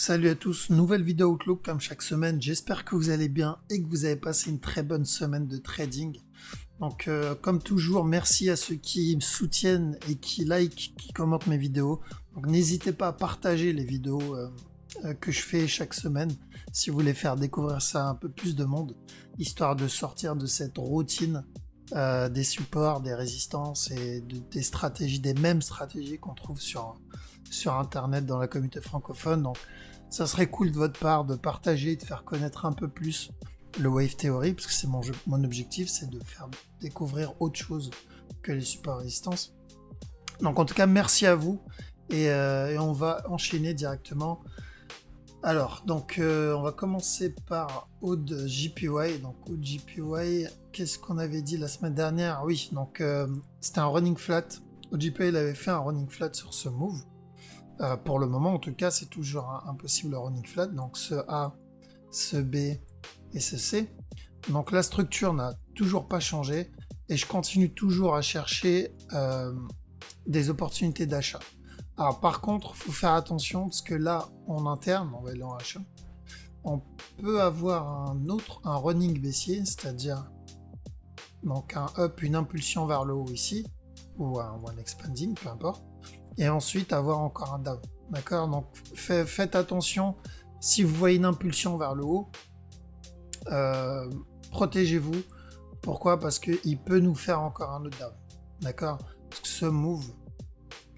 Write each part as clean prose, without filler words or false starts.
Salut à tous, nouvelle vidéo Outlook comme chaque semaine. J'espère que vous allez bien et que vous avez passé une très bonne semaine de trading. Donc comme toujours, merci à ceux qui me soutiennent et qui like, qui commentent mes vidéos. Donc n'hésitez pas à partager les vidéos que je fais chaque semaine si vous voulez faire découvrir ça à un peu plus de monde, histoire de sortir de cette routine des supports, des résistances et des stratégies, des mêmes stratégies qu'on trouve sur Internet dans la communauté francophone. Donc ça serait cool de votre part de partager, de faire connaître un peu plus le Wave Theory, parce que c'est mon objectif, c'est de faire découvrir autre chose que les supports résistance. Donc en tout cas, merci à vous, et on va enchaîner directement. Alors, donc on va commencer par Aude JPY. Donc Aude JPY, qu'est-ce qu'on avait dit la semaine dernière? Oui, donc c'était un running flat. Aude JPY il avait fait un running flat sur ce move. Pour le moment, en tout cas, c'est toujours impossible le running flat. Donc ce A, ce B et ce C. Donc la structure n'a toujours pas changé et je continue toujours à chercher des opportunités d'achat. Alors par contre, il faut faire attention parce que là, en interne, on va aller en achat, on peut avoir un running baissier, c'est-à-dire donc un up, une impulsion vers le haut ici, ou un expanding, peu importe, et ensuite avoir encore un down. D'accord? Donc faites attention, si vous voyez une impulsion vers le haut, protégez-vous. Pourquoi? Parce qu'il peut nous faire encore un autre down. D'accord? Parce que ce move,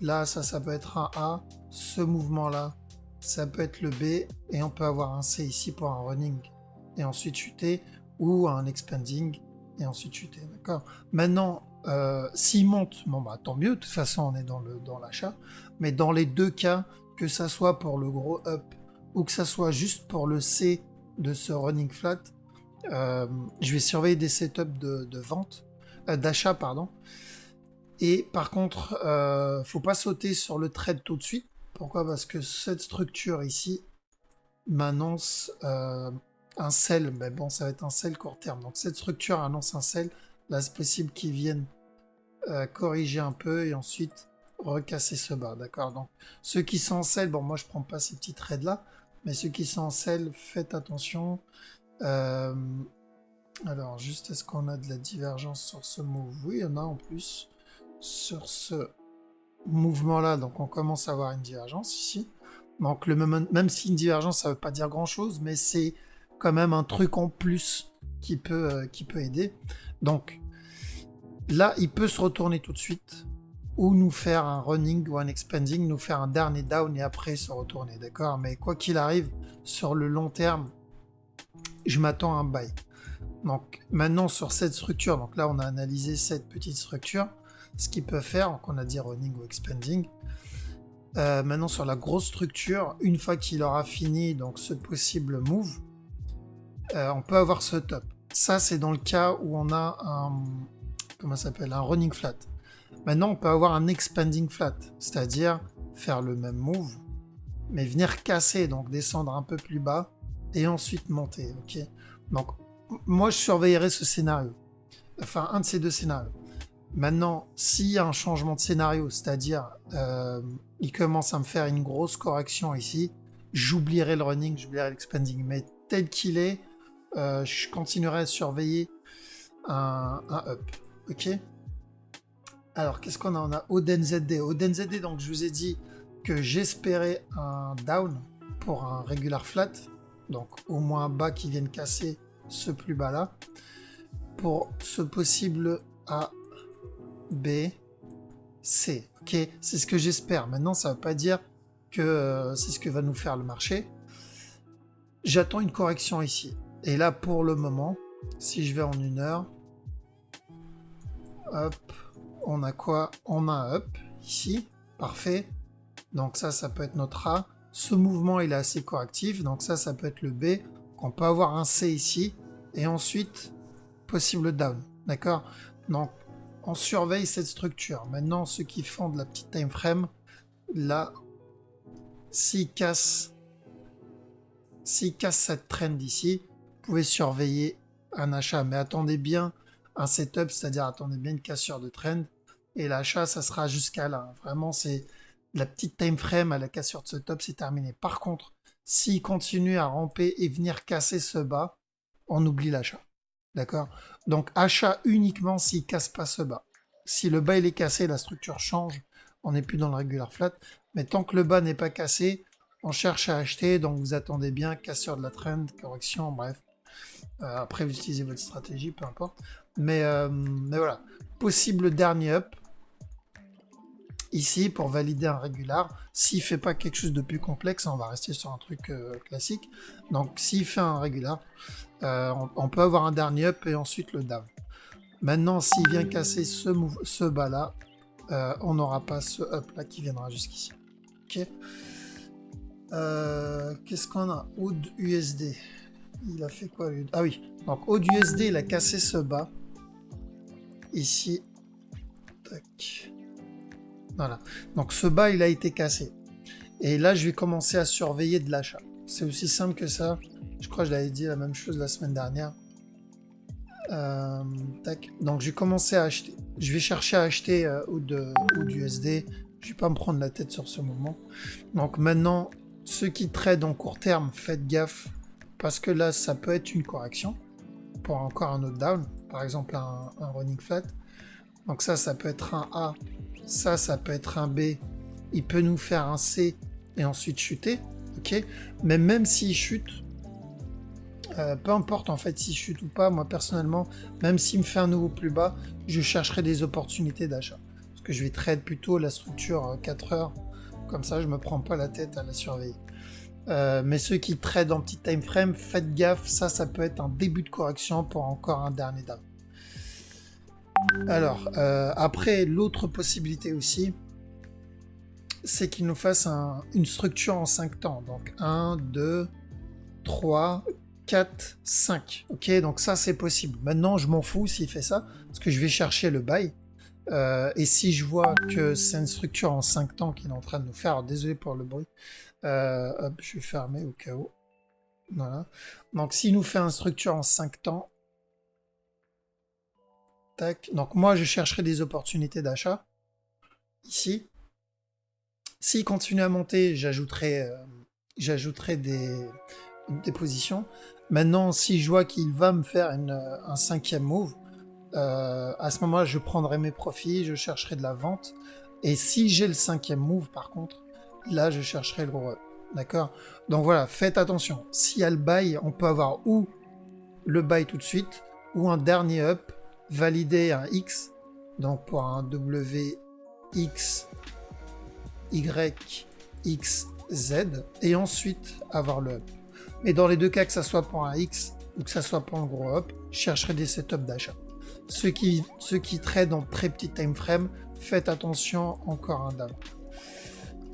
là, ça peut être un A, ce mouvement-là, ça peut être le B, et on peut avoir un C ici pour un running, et ensuite chuter, ou un expanding, et ensuite chuter. D'accord? Maintenant, s'il monte, bon bah tant mieux, de toute façon on est dans l'achat, mais dans les deux cas, que ça soit pour le gros up, ou que ça soit juste pour le C de ce running flat, je vais surveiller des setups de vente, d'achat, pardon. Et par contre, faut pas sauter sur le trade tout de suite. Pourquoi? Parce que cette structure ici m'annonce un sell. Mais bon, ça va être un sell court terme. Donc cette structure annonce un sell. Là, c'est possible qu'ils viennent corriger un peu et ensuite recasser ce bas. D'accord? Donc ceux qui sont en sell, bon, moi je prends pas ces petits trades là, mais ceux qui sont en sell, faites attention. Alors, juste, est-ce qu'on a de la divergence sur ce move? Oui, il y en a en plus sur ce mouvement-là. Donc, on commence à avoir une divergence ici. Donc, même si une divergence, ça ne veut pas dire grand-chose, mais c'est quand même un truc en plus qui peut aider. Donc, là, il peut se retourner tout de suite ou nous faire un running ou un expanding, nous faire un dernier down et après se retourner, d'accord? Mais quoi qu'il arrive, sur le long terme, je m'attends à un buy. Donc maintenant sur cette structure, donc là on a analysé cette petite structure, ce qu'il peut faire, donc on a dit running ou expanding. Maintenant sur la grosse structure, une fois qu'il aura fini donc ce possible move, on peut avoir ce top. Ça c'est dans le cas où on a un running flat. Maintenant on peut avoir un expanding flat, c'est-à-dire faire le même move, mais venir casser, donc descendre un peu plus bas et ensuite monter. Ok. Donc moi, je surveillerai ce scénario. Enfin, un de ces deux scénarios. Maintenant, s'il y a un changement de scénario, c'est-à-dire il commence à me faire une grosse correction ici, j'oublierai le running, j'oublierai l'expanding. Mais tel qu'il est, je continuerai à surveiller un up. Ok? Alors, qu'est-ce qu'on a? On a ODNZD. ODNZD, donc je vous ai dit que j'espérais un down pour un regular flat. Donc, au moins un bas qui vienne casser ce plus bas là pour ce possible A, B, C. Ok, c'est ce que j'espère. Maintenant, ça ne veut pas dire que c'est ce que va nous faire le marché. J'attends une correction ici. Et là, pour le moment, si je vais en une heure, hop, on a quoi? On a un up ici, parfait. Donc ça peut être notre A. Ce mouvement, il est assez correctif. Donc ça peut être le B. On peut avoir un C ici. Et ensuite, possible down. D'accord? Donc, on surveille cette structure. Maintenant, ceux qui font de la petite time frame, là, s'ils cassent cette trend ici, vous pouvez surveiller un achat. Mais attendez bien un setup, c'est-à-dire attendez bien une cassure de trend. Et l'achat, ça sera jusqu'à là. Vraiment, c'est la petite time frame à la cassure de ce top, c'est terminé. Par contre, s'il continue à ramper et venir casser ce bas, on oublie l'achat. D'accord? Donc achat uniquement s'il casse pas ce bas. Si le bas il est cassé, la structure change, on n'est plus dans le regular flat. Mais tant que le bas n'est pas cassé, on cherche à acheter, donc vous attendez bien, cassure de la trend, correction, bref. Après, vous utilisez votre stratégie, peu importe. Mais voilà. Possible dernier up, ici, pour valider un régular. S'il fait pas quelque chose de plus complexe, on va rester sur un truc classique. Donc, s'il fait un régular, on peut avoir un dernier up et ensuite le down. Maintenant, s'il vient casser ce bas-là, on n'aura pas ce up-là qui viendra jusqu'ici. Ok. Qu'est-ce qu'on a? Oud USD. Il a fait quoi lui? Ah oui. Donc Oud USD, il a cassé ce bas. Ici. Tac. Voilà. Donc ce bas, il a été cassé. Et là, je vais commencer à surveiller de l'achat. C'est aussi simple que ça. Je crois que je l'avais dit la même chose la semaine dernière. Tac. Donc je vais commencer à acheter. Je vais chercher à acheter Oud USD. Je vais pas me prendre la tête sur ce mouvement. Donc maintenant, ceux qui tradent en court terme, faites gaffe. Parce que là, ça peut être une correction. Pour encore un autre down. Par exemple, un running flat. Donc ça peut être un A. Ça peut être un B. Il peut nous faire un C et ensuite chuter. Ok. Mais même s'il chute, peu importe en fait s'il chute ou pas, moi personnellement, même s'il me fait un nouveau plus bas, je chercherai des opportunités d'achat. Parce que je vais trade plutôt la structure 4 heures. Comme ça, je me prends pas la tête à la surveiller. Mais ceux qui tradent en petit time frame, faites gaffe, ça peut être un début de correction pour encore un dernier down. Alors, après, l'autre possibilité aussi, c'est qu'il nous fasse une structure en 5 temps. Donc 1, 2, 3, 4, 5. Ok, donc ça c'est possible. Maintenant, je m'en fous s'il fait ça, parce que je vais chercher le buy. Et si je vois que c'est une structure en 5 temps qu'il est en train de nous faire, alors, désolé pour le bruit, hop, je vais fermer au cas où. Voilà. Donc s'il nous fait une structure en 5 temps, tac. Donc moi je chercherai des opportunités d'achat ici. S'il continue à monter, j'ajouterai des positions. Maintenant, si je vois qu'il va me faire un 5e move, à ce moment-là, je prendrai mes profits, je chercherai de la vente. Et si j'ai le 5e move, par contre, là, je chercherai le gros up. D'accord? Donc voilà, faites attention. S'il y a le buy, on peut avoir ou le buy tout de suite, ou un dernier up, valider un X, donc pour un WX, Y, X, Z, et ensuite avoir le up. Mais dans les deux cas, que ça soit pour un X ou que ça soit pour un gros up, je chercherai des setups d'achat. Ceux qui tradent en très petit time frame, faites attention, encore un down.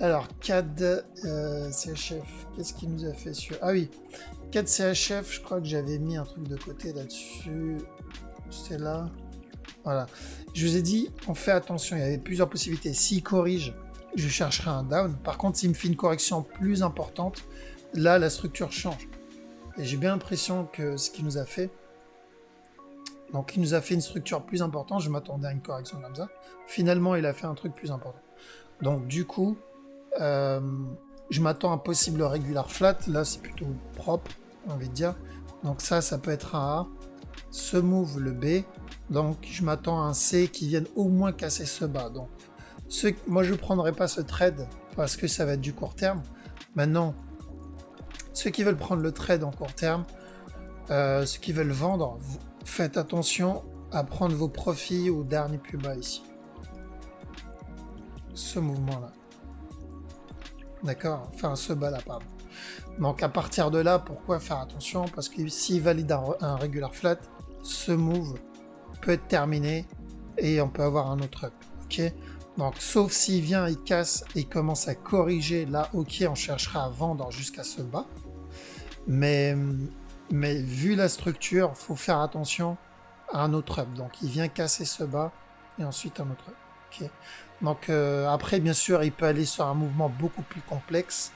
Alors, CAD CHF, qu'est-ce qu'il nous a fait sur... Ah oui, CAD CHF, je crois que j'avais mis un truc de côté là-dessus. C'était là. Voilà. Je vous ai dit, on fait attention, il y avait plusieurs possibilités. S'il corrige, je chercherai un down. Par contre, s'il me fait une correction plus importante, là, la structure change. Et j'ai bien l'impression que ce qu'il nous a fait... Donc, il nous a fait une structure plus importante. Je m'attendais à une correction comme ça. Finalement, il a fait un truc plus important. Donc, du coup, je m'attends à un possible regular flat. Là, c'est plutôt propre, on va dire. Donc, ça peut être un A. Ce move, le B. Donc, je m'attends à un C qui vienne au moins casser ce bas. Donc, moi, je ne prendrai pas ce trade parce que ça va être du court terme. Maintenant, ceux qui veulent prendre le trade en court terme, ceux qui veulent vendre, faites attention à prendre vos profits au dernier plus bas ici. Ce mouvement-là. D'accord? Enfin, ce bas-là, pardon. Donc, à partir de là, pourquoi faire attention? Parce que s'il valide un regular flat, ce move peut être terminé et on peut avoir un autre up. Ok? Donc, sauf s'il vient, il casse et il commence à corriger, là, ok, on cherchera à vendre jusqu'à ce bas. Mais vu la structure, il faut faire attention à un autre up. Donc, il vient casser ce bas et ensuite un autre up. Okay. Donc, après, bien sûr, il peut aller sur un mouvement beaucoup plus complexe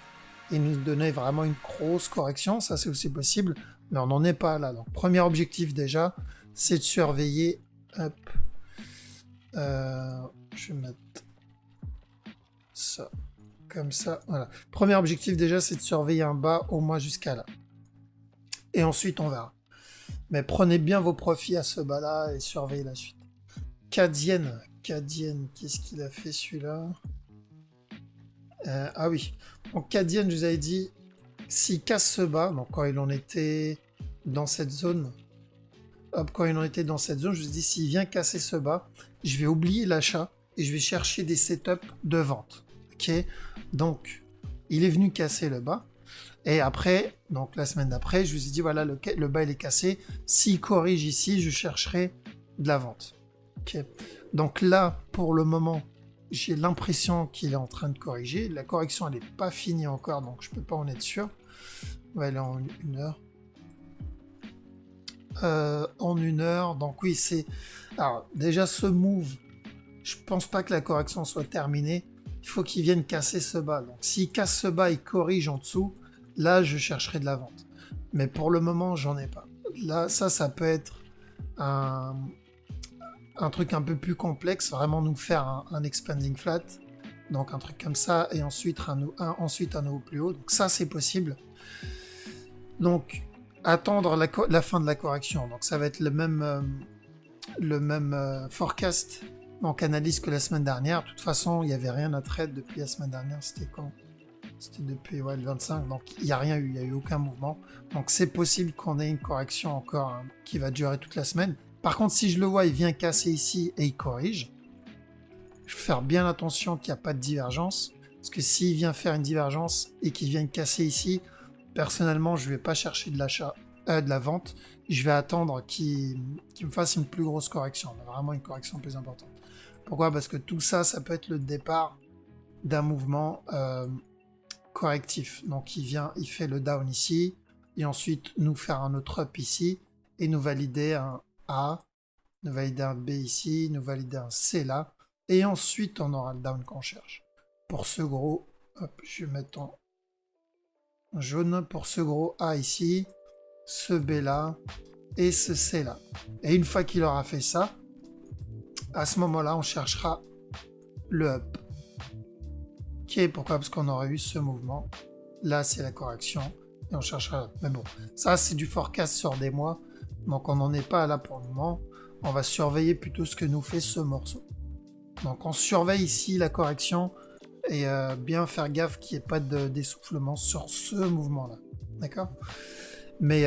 et nous donner vraiment une grosse correction. Ça, c'est aussi possible, mais on n'en est pas là. Donc, premier objectif déjà, c'est de surveiller. Hop. Je vais mettre ça. comme ça, voilà. Premier objectif déjà, c'est de surveiller un bas au moins jusqu'à là. Et ensuite, on verra. Mais prenez bien vos profits à ce bas-là et surveillez la suite. Cadienne, qu'est-ce qu'il a fait celui-là? Ah oui. Donc Cadienne, je vous avais dit, s'il casse ce bas, donc quand il en était dans cette zone, hop, quand il en était dans cette zone, je vous ai dit, s'il vient casser ce bas, je vais oublier l'achat et je vais chercher des setups de vente. Ok? Donc, il est venu casser le bas. Et après, donc la semaine d'après, je vous ai dit, voilà, le bas il est cassé. S'il corrige ici, je chercherai de la vente. Okay. Donc là, pour le moment, j'ai l'impression qu'il est en train de corriger. La correction, elle n'est pas finie encore, donc je ne peux pas en être sûr. On va aller en 1 heure. En 1 heure, donc oui, c'est... Alors, déjà, ce move, je pense pas que la correction soit terminée. Il faut qu'il vienne casser ce bas. Donc, s'il casse ce bas, il corrige en dessous. Là, je chercherai de la vente. Mais pour le moment, j'en ai pas. Là, ça peut être un truc un peu plus complexe. Vraiment nous faire un expanding flat. Donc, un truc comme ça. Et ensuite, ensuite un nouveau plus haut. Donc, ça, c'est possible. Donc, attendre la fin de la correction. Donc, ça va être le même forecast donc analyse que la semaine dernière. De toute façon, il n'y avait rien à trade depuis la semaine dernière. C'était quand? C'était depuis le 25. Donc, il n'y a rien eu. Il n'y a eu aucun mouvement. Donc, c'est possible qu'on ait une correction encore qui va durer toute la semaine. Par contre, si je le vois, il vient casser ici et il corrige. Je vais faire bien attention qu'il n'y a pas de divergence. Parce que s'il vient faire une divergence et qu'il vient casser ici, personnellement, je ne vais pas chercher de l'achat, de la vente. Je vais attendre qu'il me fasse une plus grosse correction. Vraiment une correction plus importante. Pourquoi? Parce que tout ça, ça peut être le départ d'un mouvement correctif. Donc il fait le down ici, et ensuite nous faire un autre up ici, et nous valider un A, nous valider un B ici, nous valider un C là, et ensuite on aura le down qu'on cherche. Pour ce gros, hop, je vais mettre en jaune, pour ce gros A ici, ce B là, et ce C là. Et une fois qu'il aura fait ça, à ce moment-là, on cherchera le up. Ok, pourquoi? Parce qu'on aura eu ce mouvement. Là, c'est la correction. Et on cherchera up. Mais bon, ça, c'est du forecast sur des mois. Donc, on n'en est pas là pour le moment. On va surveiller plutôt ce que nous fait ce morceau. Donc, on surveille ici la correction. Et bien faire gaffe qu'il n'y ait pas d'essoufflement sur ce mouvement-là. D'accord? Mais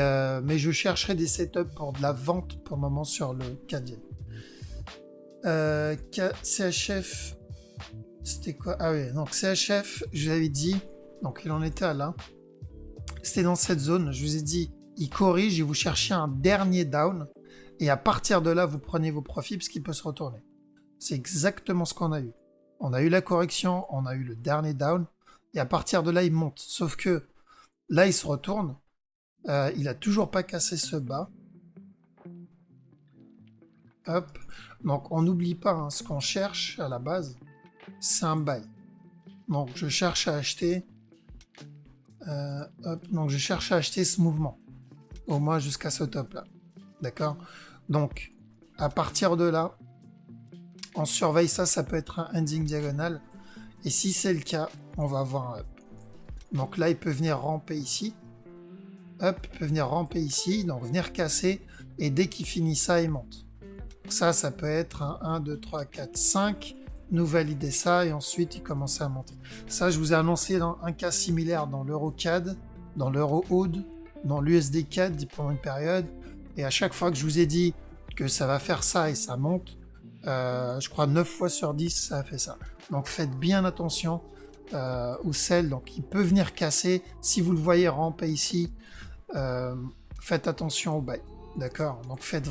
je chercherai des setups pour de la vente pour le moment sur le Canadien. CHF, c'était quoi? Ah oui, donc CHF, je vous avais dit, donc il en était à là. C'était dans cette zone, je vous ai dit, il corrige et vous cherchez un dernier down. Et à partir de là, vous prenez vos profits parce qu'il peut se retourner. C'est exactement ce qu'on a eu. On a eu la correction, on a eu le dernier down. Et à partir de là, il monte. Sauf que là, il se retourne. Il a toujours pas cassé ce bas. Hop. Donc on n'oublie pas, hein, ce qu'on cherche à la base, c'est un buy. Donc je cherche à acheter. Hop. Donc je cherche à acheter ce mouvement. Au moins jusqu'à ce top là. D'accord? Donc à partir de là, on surveille ça, ça peut être un ending diagonal. Et si c'est le cas, on va avoir un up. Donc là, il peut venir ramper ici. Hop, il peut venir ramper ici, donc venir casser. Et dès qu'il finit ça, il monte. Ça peut être un 1, 2, 3, 4, 5. Nous valider ça et ensuite il commence à monter. Ça, je vous ai annoncé dans un cas similaire dans l'euro CAD, dans l'euro AUD, dans l'USD CAD pendant une période. Et à chaque fois que je vous ai dit que ça va faire ça et ça monte, je crois 9 fois sur 10, ça a fait ça. Donc faites bien attention au sell. Donc il peut venir casser. Si vous le voyez ramper ici, faites attention au buy. D'accord? Donc faites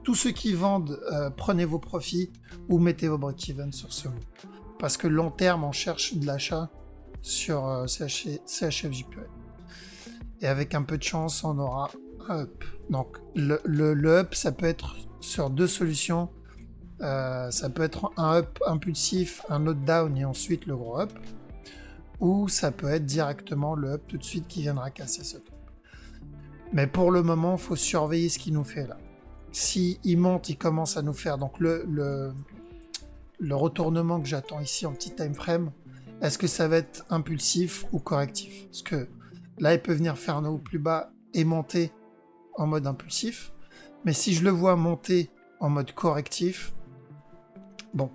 tous ceux qui vendent, prenez vos profits ou mettez vos break-even sur ce mot. Parce que long terme, on cherche de l'achat sur CHFJPE. Et avec un peu de chance, on aura un up. Donc le up, ça peut être sur deux solutions. Ça peut être un up impulsif, un autre down et ensuite le gros up. Ou ça peut être directement le up tout de suite qui viendra casser ce top. Mais pour le moment, il faut surveiller ce qu'il nous fait là. Si il monte, il commence à nous faire donc le retournement que j'attends ici en petit time frame. est-ce que ça va être impulsif ou correctif? Parce que là, il peut venir faire un haut plus bas et monter en mode impulsif. Mais si je le vois monter en mode correctif, bon,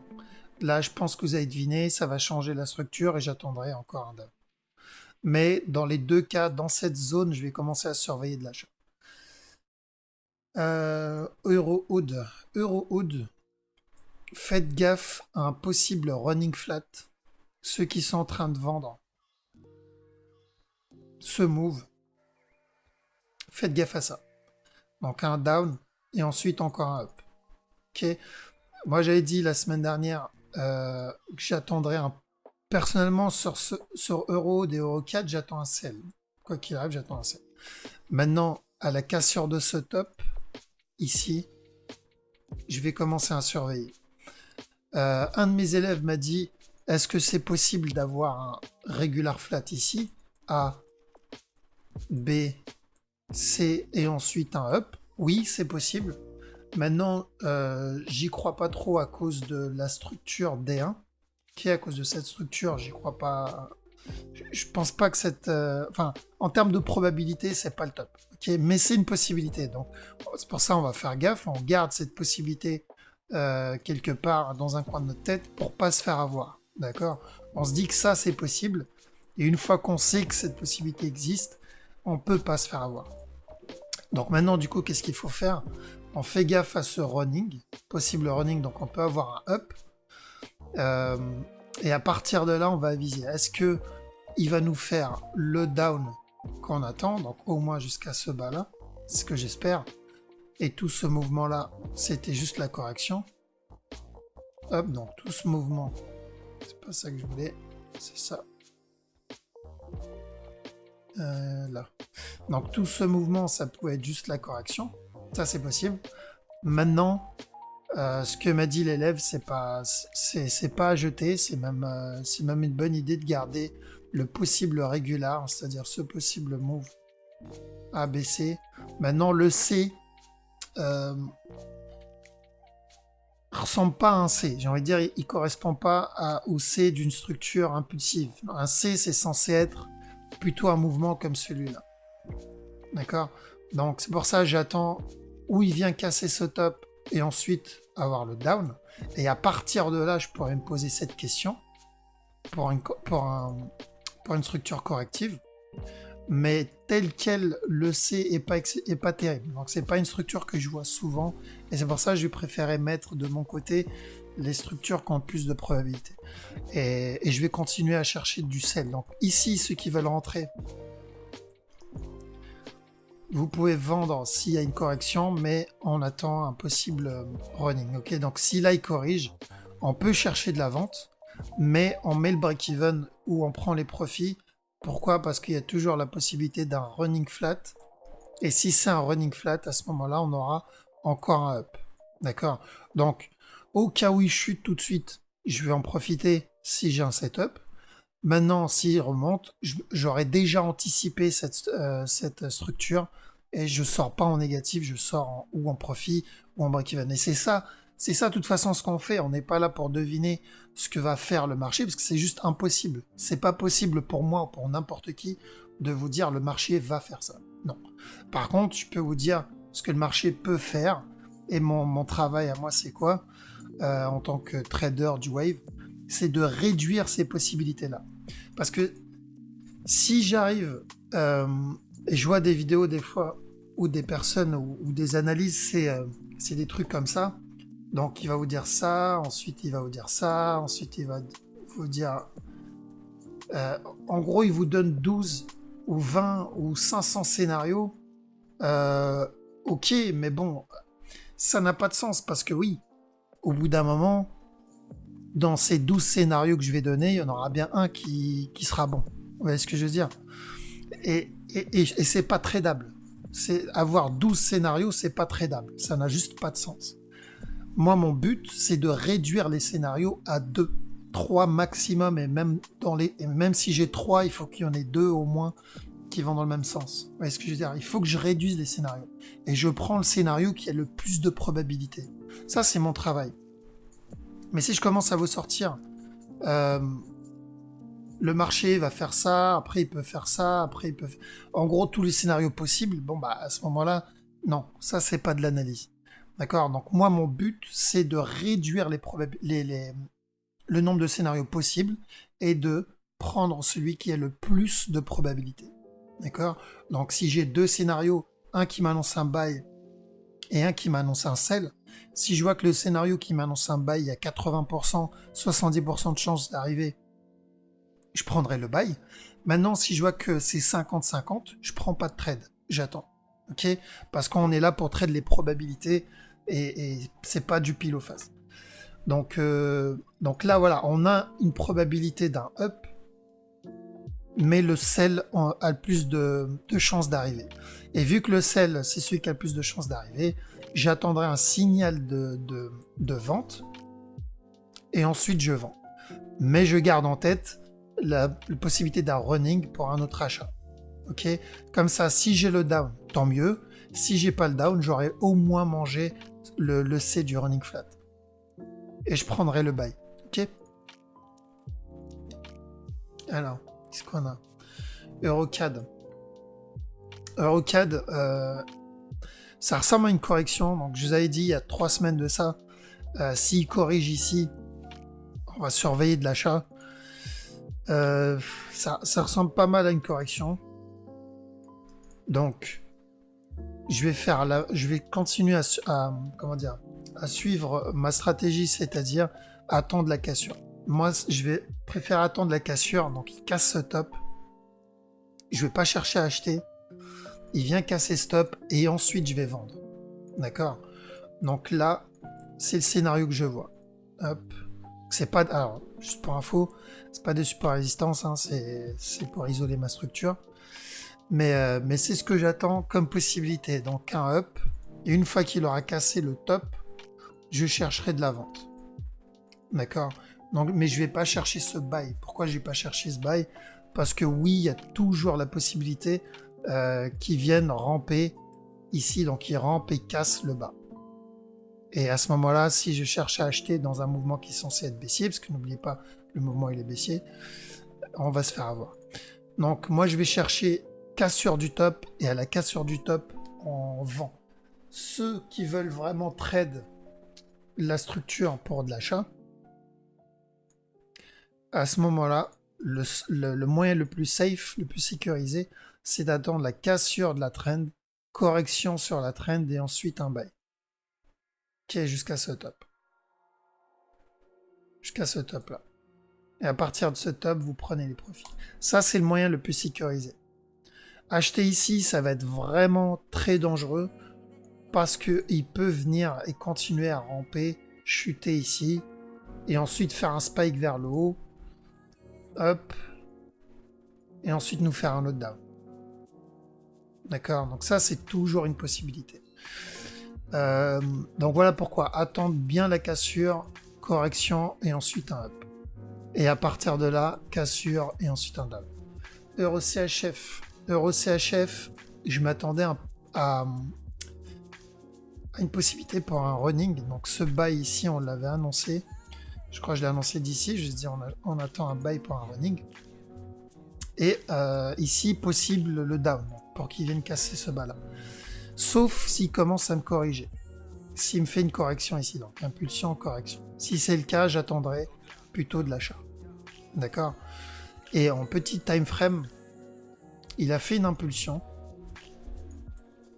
là, je pense que vous avez deviné, ça va changer la structure et j'attendrai encore un down. Mais dans les deux cas, dans cette zone, je vais commencer à surveiller de l'achat. Eurohood. Eurohood, faites gaffe à un possible running flat. Ceux qui sont en train de vendre ce move, faites gaffe à ça. Donc un down et ensuite encore un up. Ok. Moi j'avais dit la semaine dernière que j'attendrais un. Personnellement sur Euro et Euro 4, j'attends un sell. Quoi qu'il arrive, j'attends un sell. Maintenant, à la cassure de ce top, ici, je vais commencer à surveiller. Un de mes élèves m'a dit, est-ce que c'est possible d'avoir un regular flat ici, A, B, C et ensuite un up? Oui, c'est possible. Maintenant, j'y crois pas trop à cause de la structure D1. Ok, à cause de cette structure, j'y crois pas. Je pense pas que cette. Enfin, en termes de probabilité, c'est pas le top. Ok, mais c'est une possibilité. Donc, c'est pour ça on va faire gaffe. On garde cette possibilité quelque part dans un coin de notre tête pour pas se faire avoir. D'accord? On se dit que ça, c'est possible. Et une fois qu'on sait que cette possibilité existe, on peut pas se faire avoir. Donc maintenant, du coup, qu'est-ce qu'il faut faire? On fait gaffe à ce running, possible running, donc on peut avoir un up. Et à partir de là, on va viser. Est-ce que il va nous faire le down qu'on attend, donc au moins jusqu'à ce bas-là, c'est ce que j'espère. Et tout ce mouvement-là, c'était juste la correction. Hop, donc tout ce mouvement, c'est pas ça que je voulais, c'est ça. Là. Donc tout ce mouvement, ça pouvait être juste la correction. Ça, c'est possible. Maintenant, ce que m'a dit l'élève, c'est pas à jeter, c'est même une bonne idée de garder le possible régular, c'est-à-dire ce possible move ABC. Maintenant, le C ressemble pas à un C. J'ai envie de dire, il correspond pas au C d'une structure impulsive. Un C, c'est censé être plutôt un mouvement comme celui-là. D'accord? Donc c'est pour ça que j'attends où il vient casser ce top et ensuite avoir le down. Et à partir de là, je pourrais me poser cette question pour une structure corrective. Mais tel quel, le C est pas terrible. Donc c'est pas une structure que je vois souvent. Et c'est pour ça que je préférais mettre de mon côté les structures qui ont plus de probabilité. Et je vais continuer à chercher du sell. Donc ici, ceux qui veulent rentrer, vous pouvez vendre s'il y a une correction, mais on attend un possible running. Okay, donc si là il corrige, on peut chercher de la vente, mais on met le break-even ou on prend les profits. Pourquoi? Parce qu'il y a toujours la possibilité d'un running flat. Et si c'est un running flat, à ce moment-là, on aura encore un up. D'accord? Donc, au cas où il chute tout de suite, je vais en profiter si j'ai un setup. Maintenant, s'il remonte, j'aurais déjà anticipé cette structure et je sors pas en négatif, je sors ou en profit ou en break-even. Et c'est ça de toute façon ce qu'on fait. On n'est pas là pour deviner ce que va faire le marché parce que c'est juste impossible. C'est pas possible pour moi ou pour n'importe qui de vous dire le marché va faire ça. Non. Par contre, je peux vous dire ce que le marché peut faire et mon travail à moi, c'est quoi en tant que trader du wave? C'est de réduire ces possibilités-là. Parce que si j'arrive, et je vois des vidéos des fois où des personnes ou des analyses, c'est des trucs comme ça. Donc il va vous dire ça, ensuite il va vous dire ça, ensuite il va vous dire... en gros, il vous donne 12 ou 20 ou 500 scénarios. Ok, mais bon, ça n'a pas de sens parce que oui, au bout d'un moment, dans ces 12 scénarios que je vais donner, il y en aura bien un qui sera bon. Vous voyez ce que je veux dire? Et c'est pas tradable. C'est avoir 12 scénarios, c'est pas tradable. Ça n'a juste pas de sens. Moi, mon but, c'est de réduire les scénarios à 2, 3 maximum, et même si j'ai 3, il faut qu'il y en ait 2 au moins qui vont dans le même sens. Vous voyez ce que je veux dire? Il faut que je réduise les scénarios. Et je prends le scénario qui a le plus de probabilité. Ça, c'est mon travail. Mais si je commence à vous sortir le marché va faire ça, après il peut faire ça, après il peut... En gros, tous les scénarios possibles, bon, bah, à ce moment-là, non, ça, c'est pas de l'analyse. D'accord? Donc, moi, mon but, c'est de réduire le nombre de scénarios possibles et de prendre celui qui a le plus de probabilité. D'accord? Donc, si j'ai deux scénarios, un qui m'annonce un buy et un qui m'annonce un sell, si je vois que le scénario qui m'annonce un buy, il y a 80%, 70% de chances d'arriver, je prendrai le buy. Maintenant, si je vois que c'est 50-50, je prends pas de trade. J'attends. Ok? Parce qu'on est là pour trade les probabilités et c'est pas du pile ou face. Donc là, voilà, on a une probabilité d'un up, mais le sell a le plus de chances d'arriver. Et vu que le sell, c'est celui qui a le plus de chances d'arriver, j'attendrai un signal de vente et ensuite je vends. Mais je garde en tête la possibilité d'un running pour un autre achat. Ok? Comme ça, si j'ai le down, tant mieux. Si j'ai pas le down, j'aurai au moins mangé le C du running flat. Et je prendrai le buy. Ok? Alors, qu'est-ce qu'on a? Eurocad. Eurocad, ça ressemble à une correction. Donc, je vous avais dit il y a 3 semaines de ça. S'il corrige ici, on va surveiller de l'achat. Ça ressemble pas mal à une correction. Donc, je vais continuer à suivre ma stratégie, c'est-à-dire attendre la cassure. Moi, je vais préférer attendre la cassure. Donc, il casse ce top. Je vais pas chercher à acheter. Il vient casser ce top et ensuite je vais vendre. D'accord? Donc là, c'est le scénario que je vois. Hop. C'est pas, alors, juste pour info, c'est pas des supports résistance, hein, c'est pour isoler ma structure. Mais c'est ce que j'attends comme possibilité. Donc un up, et une fois qu'il aura cassé le top, je chercherai de la vente. D'accord? Donc, mais je vais pas chercher ce buy. Pourquoi je vais pas chercher ce buy? Parce que oui, il y a toujours la possibilité qu'ils viennent ramper ici. Donc ils rampent et cassent le bas. Et à ce moment-là, si je cherche à acheter dans un mouvement qui est censé être baissier, parce que n'oubliez pas, le mouvement il est baissier, on va se faire avoir. Donc moi je vais chercher cassure du top, et à la cassure du top, on vend. Ceux qui veulent vraiment trade la structure pour de l'achat, à ce moment-là, le moyen le plus safe, le plus sécurisé, c'est d'attendre la cassure de la trend, correction sur la trend et ensuite un buy. Qui est jusqu'à ce top. Jusqu'à ce top là. Et à partir de ce top, vous prenez les profits. Ça, c'est le moyen le plus sécurisé. Acheter ici, ça va être vraiment très dangereux parce qu'il peut venir et continuer à ramper, chuter ici et ensuite faire un spike vers le haut. Hop. Et ensuite nous faire un autre down. D'accord? Donc ça, c'est toujours une possibilité. Donc voilà pourquoi. Attendre bien la cassure, correction et ensuite un up. Et à partir de là, cassure et ensuite un down. EuroCHF. EuroCHF, je m'attendais à une possibilité pour un running. Donc ce buy ici, on l'avait annoncé. Je crois que je l'ai annoncé d'ici. Je vais dire, on attend un buy pour un running. Et ici, possible le down pour qu'il vienne casser ce bas là. Sauf s'il commence à me corriger. S'il me fait une correction ici, donc impulsion, correction. Si c'est le cas, j'attendrai plutôt de l'achat. D'accord? Et en petit time frame, il a fait une impulsion.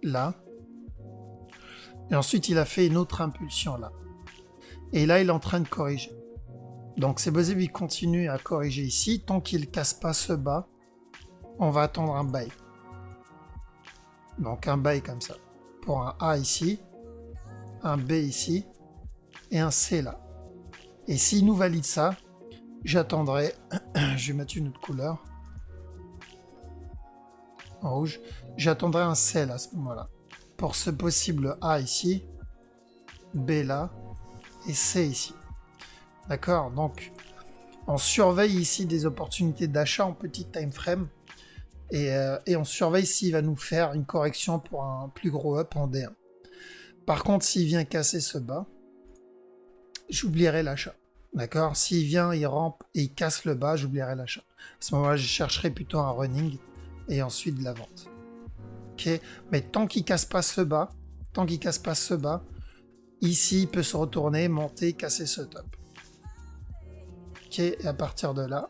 Là. Et ensuite, il a fait une autre impulsion là. Et là, il est en train de corriger. Donc, c'est possible qu'il continue à corriger ici. Tant qu'il ne casse pas ce bas, on va attendre un buy. Donc, un buy comme ça. Pour un A ici, un B ici, et un C là. Et s'il nous valide ça, j'attendrai, je vais mettre une autre couleur, en rouge, j'attendrai un sell à ce moment-là. Pour ce possible A ici, B là, et C ici. D'accord? Donc, on surveille ici des opportunités d'achat en petit time frame, et on surveille s'il va nous faire une correction pour un plus gros up en D1. Par contre, s'il vient casser ce bas, j'oublierai l'achat. D'accord? S'il vient, il rampe et il casse le bas, j'oublierai l'achat. À ce moment-là, je chercherai plutôt un running et ensuite de la vente. Ok? Mais tant qu'il casse pas ce bas, tant qu'il casse pas ce bas, ici, il peut se retourner, monter, casser ce top. Ok? Et à partir de là,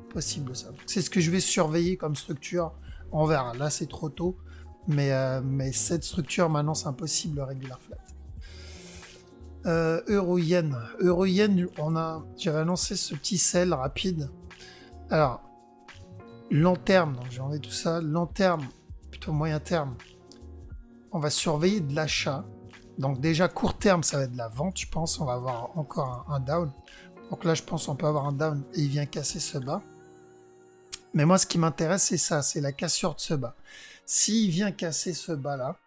possible ça. C'est ce que je vais surveiller comme structure. On verra. Là, c'est trop tôt. Mais cette structure, maintenant, c'est impossible le regular flat. Euro-yen. Euro-yen, j'avais annoncé ce petit sell rapide. Alors, long terme, donc j'ai enlevé tout ça. Long terme, plutôt moyen terme, on va surveiller de l'achat. Donc déjà, court terme, ça va être de la vente, je pense. On va avoir encore un down. Donc là, je pense qu'on peut avoir un down et il vient casser ce bas. Mais moi, ce qui m'intéresse, c'est ça, c'est la cassure de ce bas. S'il vient casser ce bas-là,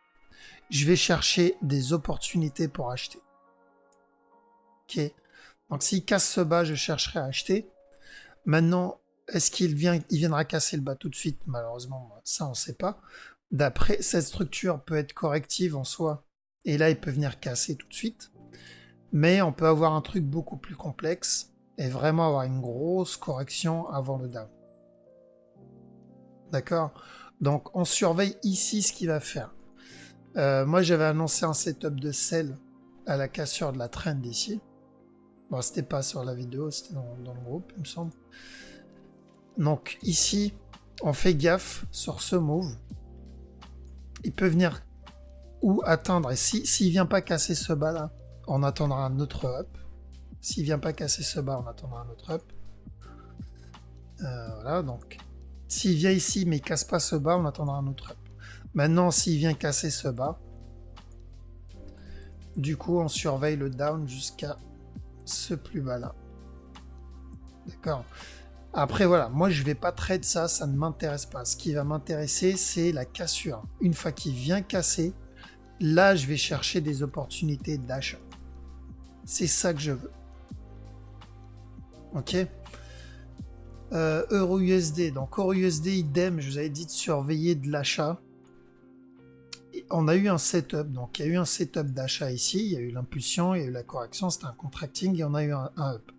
je vais chercher des opportunités pour acheter. Ok. Donc s'il casse ce bas, je chercherai à acheter. Maintenant, est-ce qu'il viendra casser le bas tout de suite? Malheureusement, ça, on ne sait pas. D'après, cette structure peut être corrective en soi. Et là, il peut venir casser tout de suite. Mais on peut avoir un truc beaucoup plus complexe et vraiment avoir une grosse correction avant le down. D'accord? Donc, on surveille ici ce qu'il va faire. Moi, j'avais annoncé un setup de sell à la cassure de la trend ici. Bon, c'était pas sur la vidéo, c'était dans le groupe, il me semble. Donc, ici, on fait gaffe sur ce move. Il peut venir ou atteindre. Et s'il vient pas casser ce bas là, on attendra un autre up. S'il vient pas casser ce bas, on attendra un autre up. Voilà, donc s'il vient ici mais il casse pas ce bas, on attendra un autre up. Maintenant, s'il vient casser ce bas, du coup, on surveille le down jusqu'à ce plus bas là. D'accord. Après, voilà, moi je vais pas trade ça, ça ne m'intéresse pas. Ce qui va m'intéresser, c'est la cassure. Une fois qu'il vient casser, là, je vais chercher des opportunités d'achat. C'est ça que je veux. Ok. Euro-USD. Donc, Euro-USD, idem, je vous avais dit de surveiller de l'achat. On a eu un setup. Donc, il y a eu un setup d'achat ici. Il y a eu l'impulsion, il y a eu la correction. C'était un contracting et on a eu un up.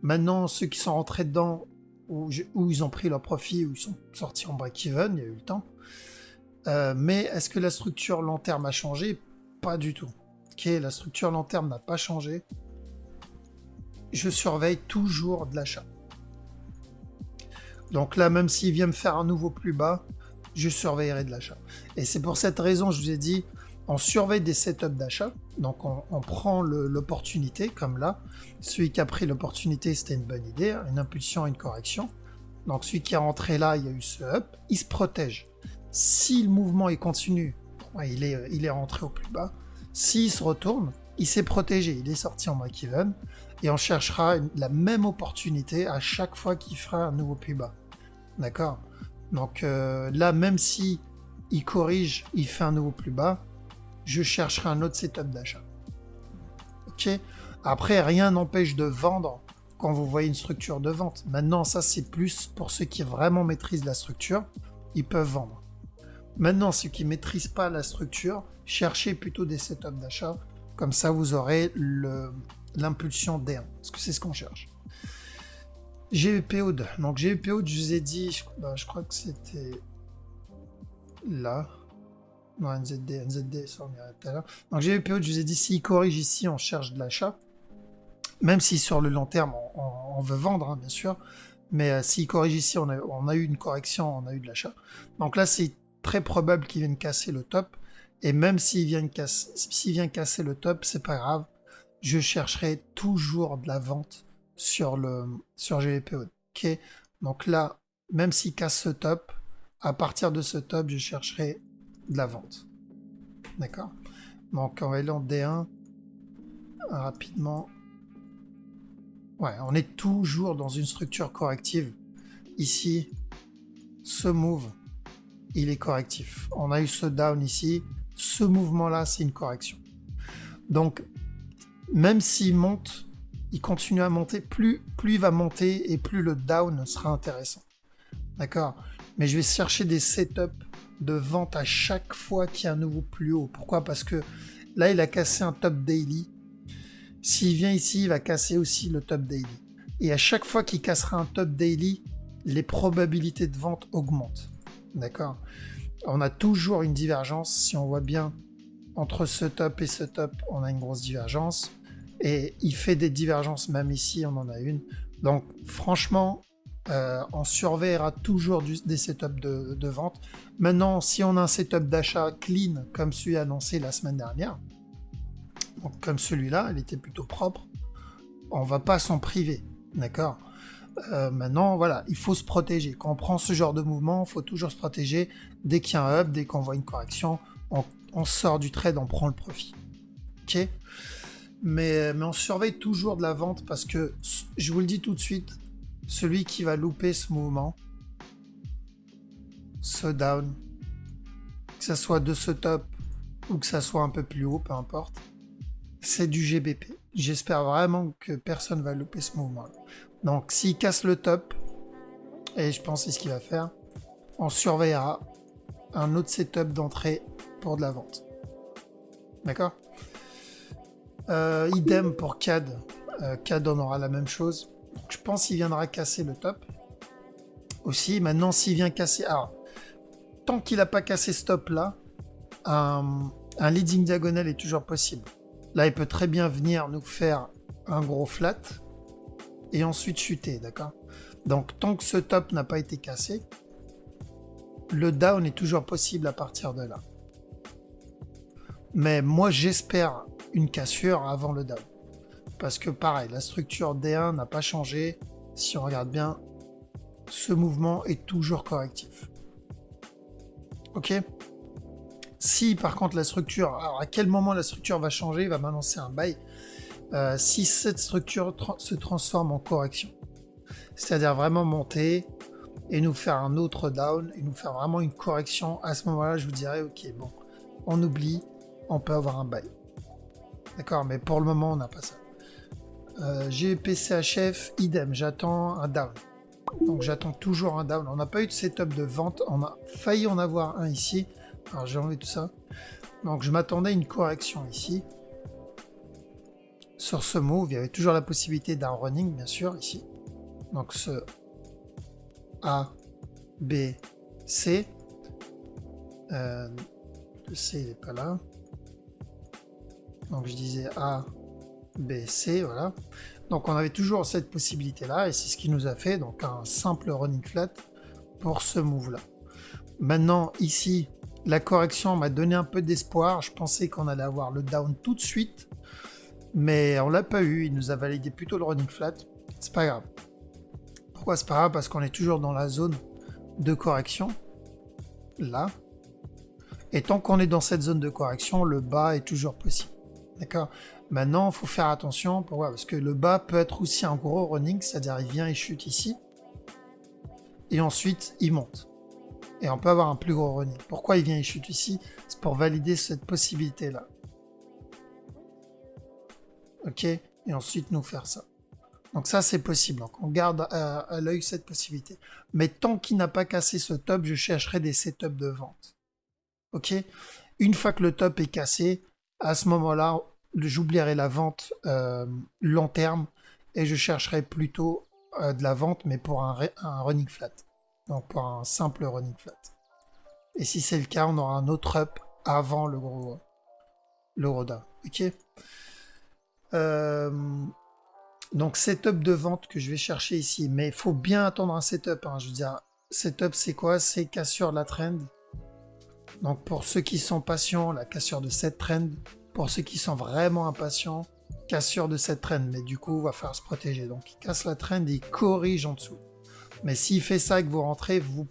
Maintenant, ceux qui sont rentrés dedans, où ils ont pris leur profit, où ils sont sortis en break-even, il y a eu le temps. Mais est-ce que la structure long terme a changé? Pas du tout. Ok, la structure long terme n'a pas changé. Je surveille toujours de l'achat. Donc là, même s'il vient me faire un nouveau plus bas, je surveillerai de l'achat. Et c'est pour cette raison, je vous ai dit, on surveille des setups d'achat. Donc on prend l'opportunité, comme là. Celui qui a pris l'opportunité, c'était une bonne idée, une impulsion, une correction. Donc celui qui est rentré là, il y a eu ce up, il se protège. Si le mouvement est continu, il est rentré au plus bas. S'il se retourne, il s'est protégé, il est sorti en break-even. Et on cherchera la même opportunité à chaque fois qu'il fera un nouveau plus bas. D'accord? Donc là, même si il corrige, il fait un nouveau plus bas, je chercherai un autre setup d'achat. Ok? Après, rien n'empêche de vendre quand vous voyez une structure de vente. Maintenant, ça, c'est plus pour ceux qui vraiment maîtrisent la structure, ils peuvent vendre. Maintenant, ceux qui ne maîtrisent pas la structure, cherchez plutôt des setups d'achat. Comme ça, vous aurez l'impulsion D1, parce que c'est ce qu'on cherche. GEPO2. Donc GEPO2, je vous ai dit, je crois que c'était là. Non, NZD, ça on ira tout à l'heure. Donc GEPO2, je vous ai dit, s'il corrige ici, on cherche de l'achat. Même si sur le long terme, on veut vendre, hein, bien sûr. Mais s'il corrige ici, on a eu une correction, on a eu de l'achat. Donc là, c'est très probable qu'il vienne casser le top. Et même s'il vient casser le top, c'est pas grave. Je chercherai toujours de la vente sur GVPO. Ok. Donc là, même s'il casse ce top, à partir de ce top, je chercherai de la vente. D'accord. Donc on va aller en D1 rapidement. Ouais, on est toujours dans une structure corrective. Ici, ce move, il est correctif. On a eu ce down ici. Ce mouvement-là, c'est une correction. Donc, même s'il monte, il continue à monter. Plus il va monter et plus le down sera intéressant. D'accord? Mais je vais chercher des setups de vente à chaque fois qu'il y a un nouveau plus haut. Pourquoi? Parce que là, il a cassé un top daily. S'il vient ici, il va casser aussi le top daily. Et à chaque fois qu'il cassera un top daily, les probabilités de vente augmentent. D'accord? On a toujours une divergence. Si on voit bien, entre ce top et ce top, on a une grosse divergence. Et il fait des divergences, même ici, on en a une. Donc, franchement, on surveillera toujours des setups de vente. Maintenant, si on a un setup d'achat clean, comme celui annoncé la semaine dernière, donc comme celui-là, il était plutôt propre, on va pas s'en priver. D'accord? Maintenant, voilà, il faut se protéger. Quand on prend ce genre de mouvement, il faut toujours se protéger. Dès qu'il y a un up, dès qu'on voit une correction, on sort du trade, on prend le profit. Ok? Mais on surveille toujours de la vente parce que, je vous le dis tout de suite, celui qui va louper ce mouvement, ce down, que ça soit de ce top ou que ça soit un peu plus haut, peu importe, c'est du GBP. J'espère vraiment que personne va louper ce mouvement-là. Donc s'il casse le top, et je pense que c'est ce qu'il va faire, on surveillera un autre setup d'entrée pour de la vente. D'accord? Idem pour CAD. CAD, on aura la même chose. Je pense qu'il viendra casser le top. Aussi, maintenant, s'il vient casser... Alors, tant qu'il n'a pas cassé ce top-là, un leading diagonal est toujours possible. Là, il peut très bien venir nous faire un gros flat et ensuite chuter, d'accord? Donc, tant que ce top n'a pas été cassé, le down est toujours possible à partir de là. Mais moi, j'espère une cassure avant le down. Parce que pareil, la structure D1 n'a pas changé. Si on regarde bien, ce mouvement est toujours correctif. Ok? Si par contre la structure, alors à quel moment la structure va changer, il va m'annoncer un buy. Si cette structure se transforme en correction, c'est-à-dire vraiment monter et nous faire un autre down et nous faire vraiment une correction, à ce moment-là, je vous dirais, ok, bon, on oublie, on peut avoir un buy. D'accord, mais pour le moment, on n'a pas ça. GPCHF, idem, j'attends un down. Donc j'attends toujours un down. On n'a pas eu de setup de vente, on a failli en avoir un ici. Alors j'ai enlevé tout ça. Donc je m'attendais à une correction ici. Sur ce move, il y avait toujours la possibilité d'un running, bien sûr, ici. Donc ce A, B, C. Le C, il n'est pas là. Donc je disais A, B, C, voilà. Donc on avait toujours cette possibilité-là, et c'est ce qui nous a fait donc un simple running flat pour ce move-là. Maintenant, ici, la correction m'a donné un peu d'espoir. Je pensais qu'on allait avoir le down tout de suite, mais on l'a pas eu. Il nous a validé plutôt le running flat. C'est pas grave. Pourquoi c'est pas grave? Parce qu'on est toujours dans la zone de correction, là. Et tant qu'on est dans cette zone de correction, le bas est toujours possible. D'accord? Maintenant, il faut faire attention. Pourquoi? Parce que le bas peut être aussi un gros running, c'est-à-dire il vient et chute ici, et ensuite il monte. Et on peut avoir un plus gros running. Pourquoi il vient et chute ici? C'est pour valider cette possibilité-là. Ok? Et ensuite nous faire ça. Donc ça, c'est possible. Donc on garde à l'œil cette possibilité. Mais tant qu'il n'a pas cassé ce top, je chercherai des setups de vente. Ok? Une fois que le top est cassé, à ce moment-là, j'oublierai la vente long terme et je chercherai plutôt de la vente, mais pour un running flat. Donc pour un simple running flat. Et si c'est le cas, on aura un autre up avant le gros down. Ok? Donc setup de vente que je vais chercher ici. Mais il faut bien attendre un setup. Hein. Je veux dire, setup c'est quoi? C'est cassure de la trend. Donc pour ceux qui sont patients, la cassure de cette trend. Pour ceux qui sont vraiment impatients, cassure de cette trend. Mais du coup, il va falloir se protéger. Donc il casse la trend et il corrige en dessous. Mais s'il fait ça et que vous rentrez, vous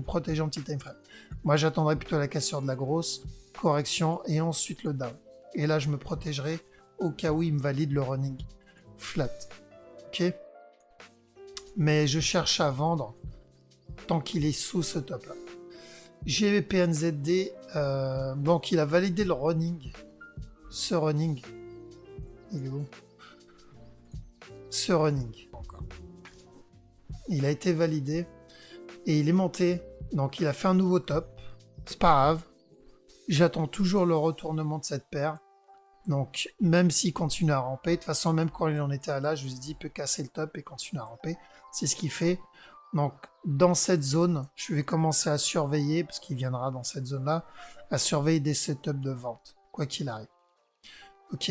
protégez en petit time frame. Moi, j'attendrai plutôt la cassure de la grosse, correction, et ensuite le down. Et là, je me protégerai au cas où il me valide le running flat. Ok? Mais je cherche à vendre tant qu'il est sous ce top-là. GBPNZD, donc il a validé le running. Ce running, il est où? Ce running. Il a été validé et il est monté. Donc il a fait un nouveau top. C'est pas grave. J'attends toujours le retournement de cette paire. Donc, même s'il continue à ramper, de toute façon, même quand il en était à là, je vous ai dit, il peut casser le top et continuer à ramper. C'est ce qu'il fait. Donc, dans cette zone, je vais commencer à surveiller, parce qu'il viendra dans cette zone-là, à surveiller des setups de vente, quoi qu'il arrive. Ok?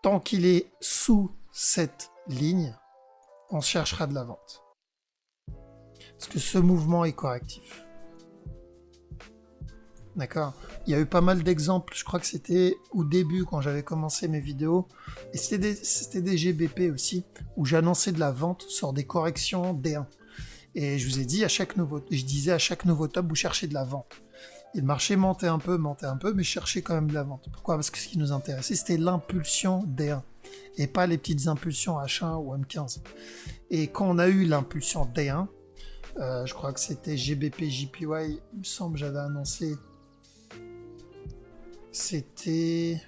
Tant qu'il est sous cette ligne, on cherchera de la vente. Parce que ce mouvement est correctif. D'accord? Il y a eu pas mal d'exemples, je crois que c'était au début quand j'avais commencé mes vidéos, et c'était des GBP aussi, où j'annonçais de la vente sur des corrections D1. Et je vous ai dit, je disais à chaque nouveau top, vous cherchez de la vente. Et le marché montait un peu, mais cherchait quand même de la vente. Pourquoi? Parce que ce qui nous intéressait, c'était l'impulsion D1, et pas les petites impulsions H1 ou M15. Et quand on a eu l'impulsion D1, je crois que c'était GBP, JPY, il me semble j'avais annoncé... C'était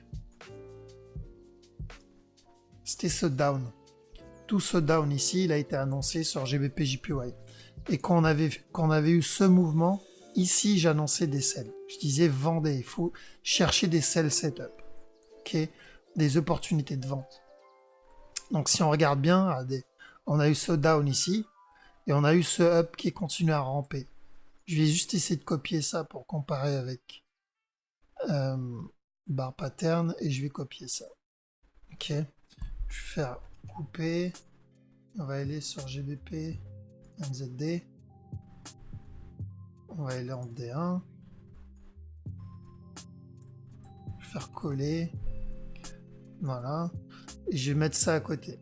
ce down. Tout ce down ici, il a été annoncé sur GBP JPY. Et quand on avait eu ce mouvement, ici, j'annonçais des sells. Je disais vendez, il faut chercher des sell setup. Ok, des opportunités de vente. Donc si on regarde bien, on a eu ce down ici, et on a eu ce up qui continue à ramper. Je vais juste essayer de copier ça pour comparer avec barre pattern, et je vais copier ça. Ok, je vais faire couper. On va aller sur GBP NZD. On va aller en D1. Je vais faire coller. Voilà. Et je vais mettre ça à côté.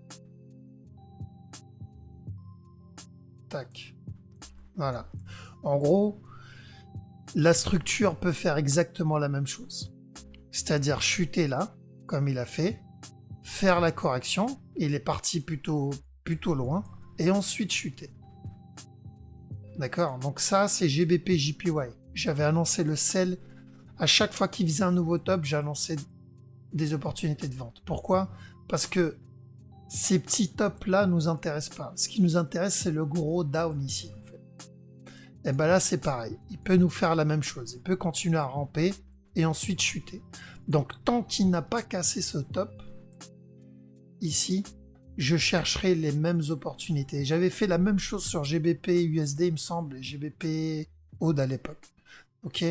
Tac. Voilà. En gros, la structure peut faire exactement la même chose. C'est-à-dire chuter là, comme il a fait, faire la correction, il est parti plutôt loin, et ensuite chuter. D'accord? Donc ça, c'est GBP JPY. J'avais annoncé le sell. À chaque fois qu'il faisait un nouveau top, j'annonçais des opportunités de vente. Pourquoi? Parce que ces petits tops-là nous intéressent pas. Ce qui nous intéresse, c'est le gros down ici. En fait. Et ben là, c'est pareil. Il peut nous faire la même chose. Il peut continuer à ramper et ensuite chuter. Donc, tant qu'il n'a pas cassé ce top, ici, je chercherai les mêmes opportunités. J'avais fait la même chose sur GBP USD, il me semble, et GBP AUD à l'époque. Ok?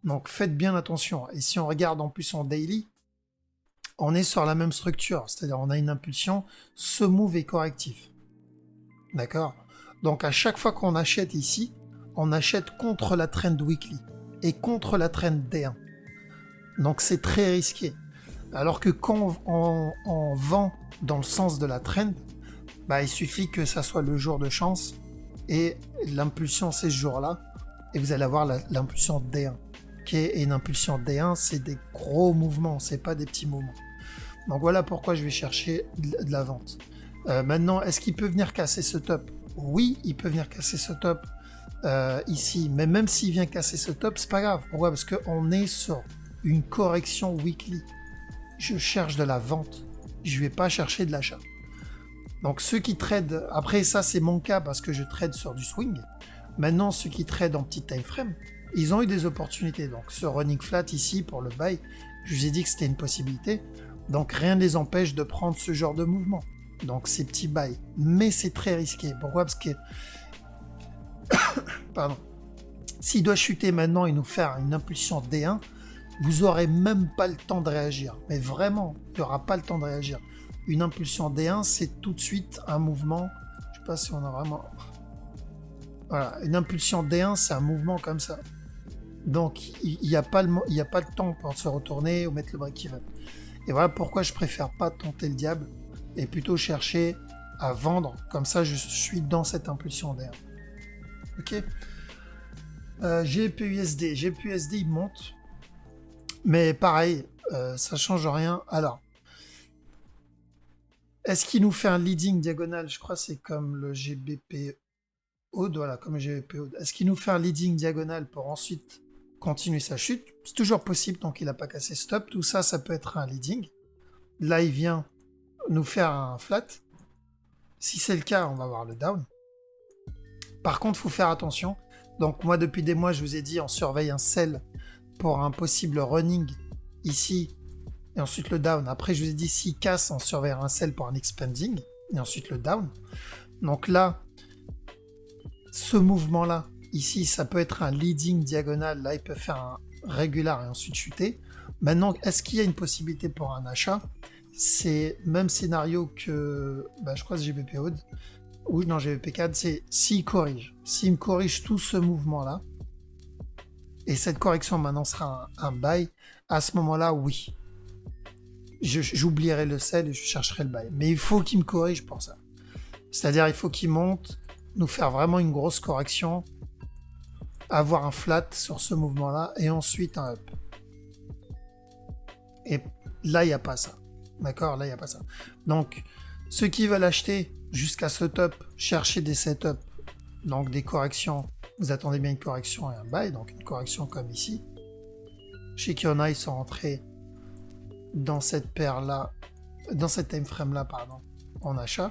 Donc, faites bien attention. Et si on regarde en plus en daily, on est sur la même structure, c'est-à-dire on a une impulsion, ce move est correctif. D'accord? Donc à chaque fois qu'on achète ici, on achète contre la trend weekly et contre la trend D1. Donc c'est très risqué. Alors que quand on vend dans le sens de la trend, bah, il suffit que ça soit le jour de chance et l'impulsion c'est ce jour-là et vous allez avoir l'impulsion D1. Et une impulsion D1, c'est des gros mouvements, c'est pas des petits mouvements. Donc voilà pourquoi je vais chercher de la vente. Maintenant, est-ce qu'il peut venir casser ce top? Oui, il peut venir casser ce top ici. Mais même s'il vient casser ce top, c'est pas grave. Pourquoi? Parce qu'on est sur une correction weekly. Je cherche de la vente. Je vais pas chercher de l'achat. Donc ceux qui tradent, après ça c'est mon cas parce que je trade sur du swing. Maintenant ceux qui tradent en petit time frame, ils ont eu des opportunités. Donc ce running flat ici pour le buy, je vous ai dit que c'était une possibilité. Donc rien ne les empêche de prendre ce genre de mouvement. Donc ces petits buys. Mais c'est très risqué. Pourquoi? Parce que pardon. S'il doit chuter maintenant et nous faire une impulsion D1, vous aurez même pas le temps de réagir. Mais vraiment, il n'y aura pas le temps de réagir. Une impulsion D1, c'est tout de suite un mouvement. Je sais pas si on a vraiment... Voilà, une impulsion D1, c'est un mouvement comme ça. Donc, il n'y a pas le temps pour se retourner ou mettre le break-even. Et voilà pourquoi je préfère pas tenter le diable et plutôt chercher à vendre. Comme ça, je suis dans cette impulsion D1. Ok. GPUSD. GPUSD, il monte. Mais pareil, ça change rien. Alors, est-ce qu'il nous fait un leading diagonal? Je crois que c'est comme le GBP Aude, voilà, comme le GBP Aude. Est-ce qu'il nous fait un leading diagonal pour ensuite continuer sa chute? C'est toujours possible tant qu'il n'a pas cassé stop. Tout ça, ça peut être un leading. Là, il vient nous faire un flat. Si c'est le cas, on va voir le down. Par contre, il faut faire attention. Donc moi, depuis des mois, je vous ai dit, on surveille un sell pour un possible running ici et ensuite le down. Après, je vous ai dit, s'il casse, on surveillera un sell pour un expanding, et ensuite le down. Donc là, ce mouvement-là, ici, ça peut être un leading diagonal. Là, il peut faire un régular et ensuite chuter. Maintenant, est-ce qu'il y a une possibilité pour un achat? C'est même scénario que, je crois que GBP Odd, ou non, GBP CAD, c'est s'il corrige. S'il me corrige tout ce mouvement-là, et cette correction maintenant sera un buy, à ce moment-là, oui. J'oublierai le sell et je chercherai le buy. Mais il faut qu'il me corrige pour ça. C'est-à-dire, il faut qu'il monte, nous faire vraiment une grosse correction, avoir un flat sur ce mouvement-là, et ensuite un up. Et là, il n'y a pas ça. D'accord? Là, il n'y a pas ça. Donc, ceux qui veulent acheter jusqu'à ce top, chercher des setups, donc des corrections. Vous attendez bien une correction et un buy, donc une correction comme ici. Chez Kiona, ils sont rentrés dans cette paire-là, dans cette time frame-là, pardon, en achat.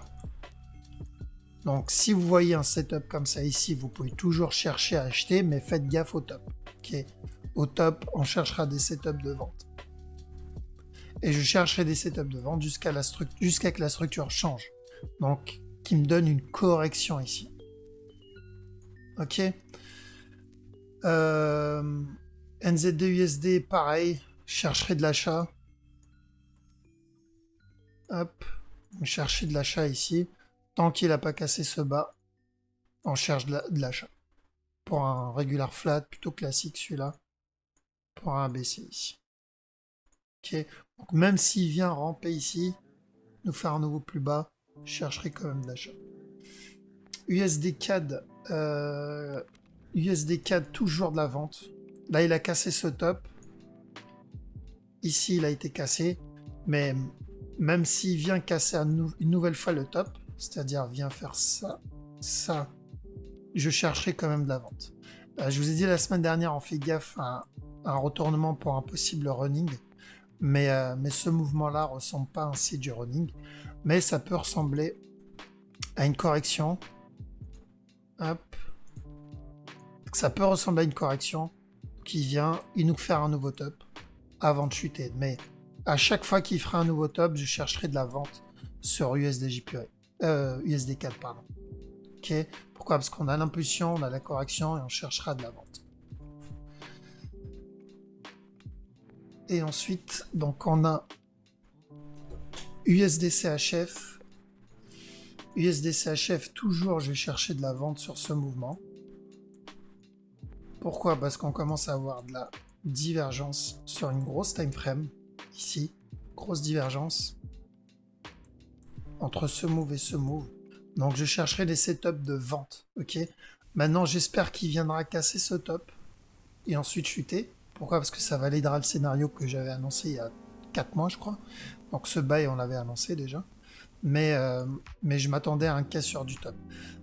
Donc, si vous voyez un setup comme ça ici, vous pouvez toujours chercher à acheter, mais faites gaffe au top. Okay. Au top, on cherchera des setups de vente. Et je chercherai des setups de vente jusqu'à que la structure change. Donc, qui me donne une correction ici. Ok. NZD USD, pareil. Je chercherai de l'achat. Hop. Chercher de l'achat ici. Tant qu'il n'a pas cassé ce bas, on cherche de l'achat. Pour un regular flat, plutôt classique celui-là. Pour un baissier ici. Ok. Donc même s'il vient ramper ici, nous faire un nouveau plus bas, je chercherai quand même de l'achat. USD CAD. USD CAD, toujours de la vente. Là, il a cassé ce top. Ici, il a été cassé. Mais même s'il vient casser une nouvelle fois le top, c'est-à-dire vient faire ça, ça, je chercherai quand même de la vente. Je vous ai dit la semaine dernière, on fait gaffe à un retournement pour un possible running. Mais ce mouvement-là ressemble pas ainsi du running. Mais ça peut ressembler à une correction. Hop. Ça peut ressembler à une correction qui vient, il nous faire un nouveau top avant de chuter. Mais à chaque fois qu'il fera un nouveau top, je chercherai de la vente sur USD4, pardon. Ok. Pourquoi? Parce qu'on a l'impulsion, on a la correction et on cherchera de la vente. Et ensuite, donc on a USD-CHF. USD-CHF, toujours je vais chercher de la vente sur ce mouvement. Pourquoi? Parce qu'on commence à avoir de la divergence sur une grosse time frame. Ici, grosse divergence entre ce move et ce move. Donc je chercherai des setups de vente. Ok. Maintenant, j'espère qu'il viendra casser ce top et ensuite chuter. Pourquoi? Parce que ça validera le scénario que j'avais annoncé il y a 4 mois, je crois. Donc ce bail, on l'avait annoncé déjà. Mais je m'attendais à un cassure du top.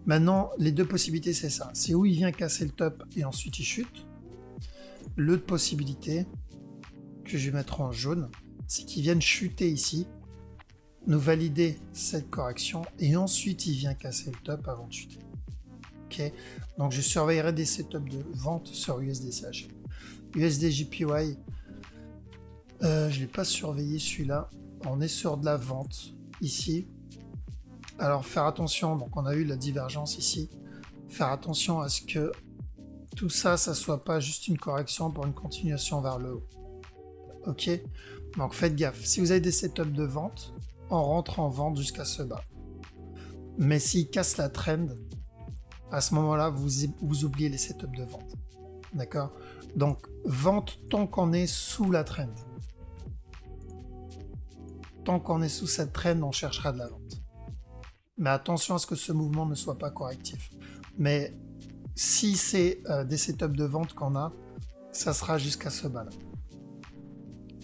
Maintenant, les deux possibilités, c'est ça. C'est où il vient casser le top et ensuite il chute. L'autre possibilité, que je vais mettre en jaune, c'est qu'il vienne chuter ici, nous valider cette correction, et ensuite il vient casser le top avant de chuter. Ok. Donc je surveillerai des setups de vente sur USD-CHF. USD-JPY, je ne l'ai pas surveillé celui-là. On est sur de la vente ici. Alors faire attention, donc on a eu la divergence ici. Faire attention à ce que tout ça, ça soit pas juste une correction pour une continuation vers le haut. Ok. Donc faites gaffe. Si vous avez des setups de vente, on rentre en vente jusqu'à ce bas. Mais s'il casse la trend, à ce moment-là, vous oubliez les setups de vente. D'accord? Donc vente tant qu'on est sous la trend. Tant qu'on est sous cette trend, on cherchera de la vente. Mais attention à ce que ce mouvement ne soit pas correctif. Mais si c'est des setups de vente qu'on a, ça sera jusqu'à ce bas-là.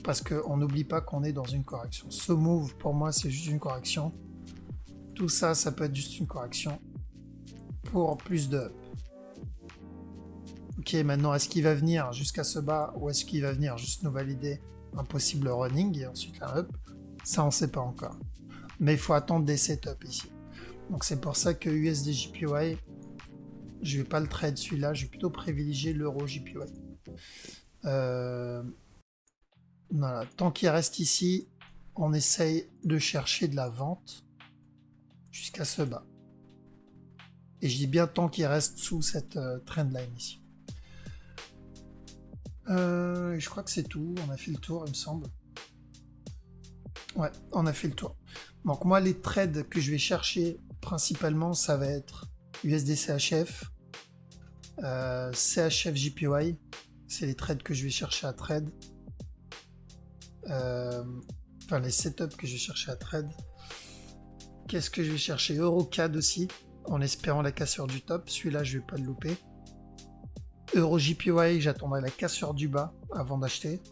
Parce qu'on n'oublie pas qu'on est dans une correction. Ce move, pour moi, c'est juste une correction. Tout ça, ça peut être juste une correction pour plus de up. Ok, maintenant, est-ce qu'il va venir jusqu'à ce bas ou est-ce qu'il va venir juste nous valider un possible running et ensuite la up? Ça, on ne sait pas encore. Mais il faut attendre des setups ici. Donc c'est pour ça que USD-JPY, je ne vais pas le trade celui-là, je vais plutôt privilégier l'euro-JPY. Voilà. Tant qu'il reste ici, on essaye de chercher de la vente jusqu'à ce bas. Et je dis bien tant qu'il reste sous cette trendline ici. Je crois que c'est tout. On a fait le tour, il me semble. Ouais, on a fait le tour. Donc moi, les trades que je vais chercher principalement, ça va être USD CHF, CHF JPY. C'est les trades que je vais chercher à trade. Enfin, les setups que je vais chercher à trade. Qu'est-ce que je vais chercher? EuroCAD aussi, en espérant la cassure du top. Celui-là, je vais pas le louper. Euro JPY, j'attendrai la cassure du bas avant d'acheter.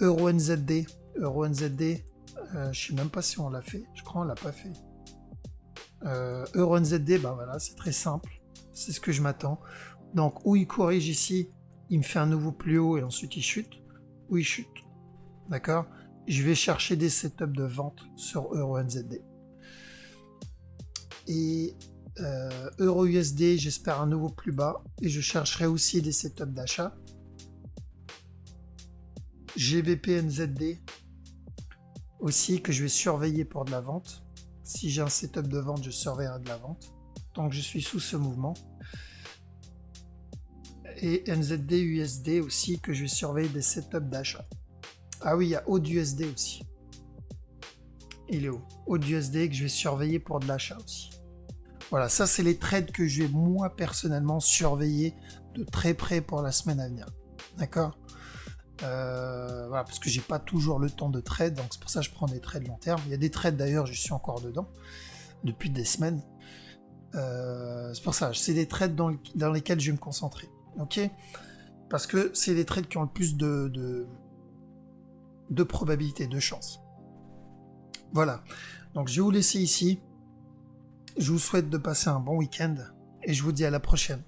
Euro NZD. Euro NZD, je sais même pas si on l'a fait. Je crois qu'on l'a pas fait. Euro NZD, bah voilà, c'est très simple. C'est ce que je m'attends. Donc, où il corrige ici, il me fait un nouveau plus haut et ensuite il chute. Ou il chute. D'accord? Je vais chercher des setups de vente sur Euro NZD. Et Euro USD, j'espère un nouveau plus bas. Et je chercherai aussi des setups d'achat. GBP NZD aussi, que je vais surveiller pour de la vente. Si j'ai un setup de vente, je surveillerai de la vente. Tant que je suis sous ce mouvement. Et NZD USD aussi, que je vais surveiller des setups d'achat. Ah oui, il y a AUD-USD aussi. Il est où? AUD-USD que je vais surveiller pour de l'achat aussi. Voilà, ça c'est les trades que je vais moi personnellement surveiller de très près pour la semaine à venir. D'accord? Voilà, parce que j'ai pas toujours le temps de trade, donc c'est pour ça que je prends des trades long terme. Il y a des trades d'ailleurs, je suis encore dedans depuis des semaines. C'est pour ça, c'est des trades dans lesquels je vais me concentrer. Ok? Parce que c'est les trades qui ont le plus de probabilité, de chance. Voilà. Donc je vais vous laisser ici. Je vous souhaite de passer un bon week-end et je vous dis à la prochaine.